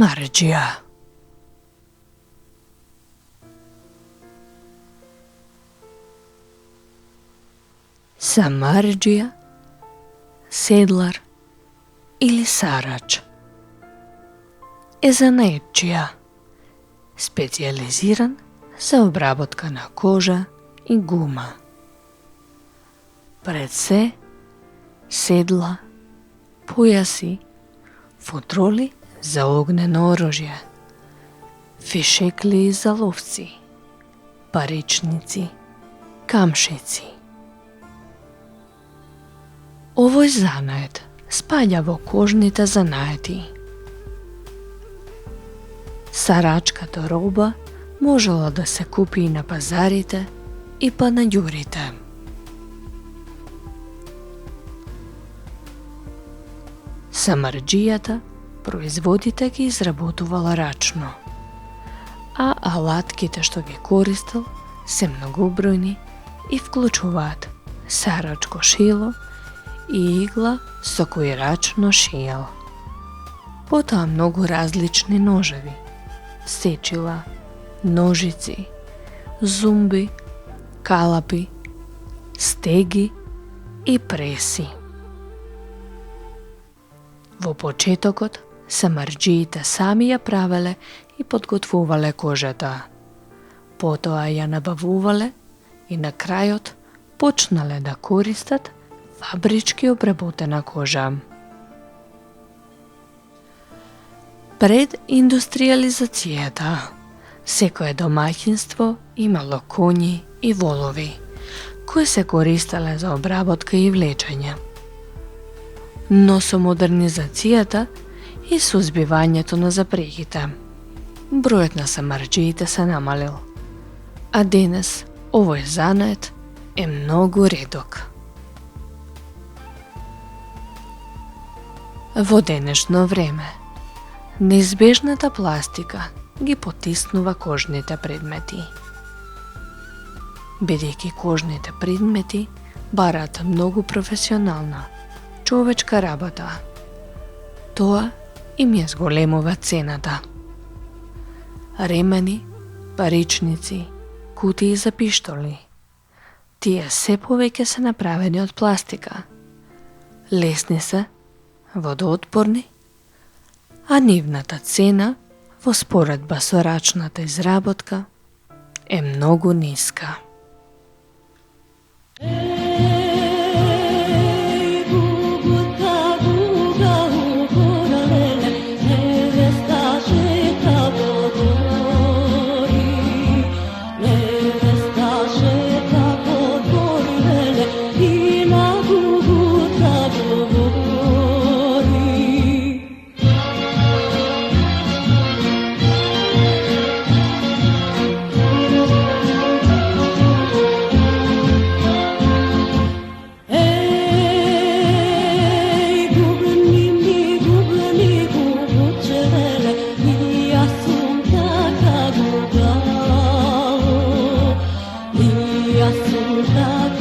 Самарџија. Самарџија, седлар или сарач е занаетчија, специјализиран за обработка на кожа и гума. Пред се, седла, појаси, футроли за огнено оружје, фишекли за ловци, паричници, камшици. Овој занает спаѓа во кожните занаети. Сарачката роба можела да се купи и на пазарите и панаѓурите. Самарџијата производите ги изработувала рачно, а алатките што ги користел се многобројни и вклучуваат сарачко шило и игла со кој рачно шиел. Потоа многу различни ножеви, сечила, ножици, зумби, калапи, стеги и преси. Во почетокот, самарџиите сами ја правеле и подготвувале кожата. Потоа ја набавувале и на крајот почнале да користат фабрички обработена кожа. Пред индустриализацијата, секое домаќинство имало коњи и волови, кои се користеле за обработка и влечење. Но со модернизацијата и сузбивањето на запрегите, бројот на самарџиите се намалил, а денес овој занает е многу редок. Во денешно време, неизбежната пластика ги потиснува кожните предмети. Бидејќи кожните предмети бараат многу професионална, човечка работа, тоа им ја зголемува цената. Ремени, паричници, кутии за пиштоли, тие се повеќе се направени од пластика. Лесни се, водоотпорни, а нивната цена во споредба со рачната изработка е многу ниска. Assunta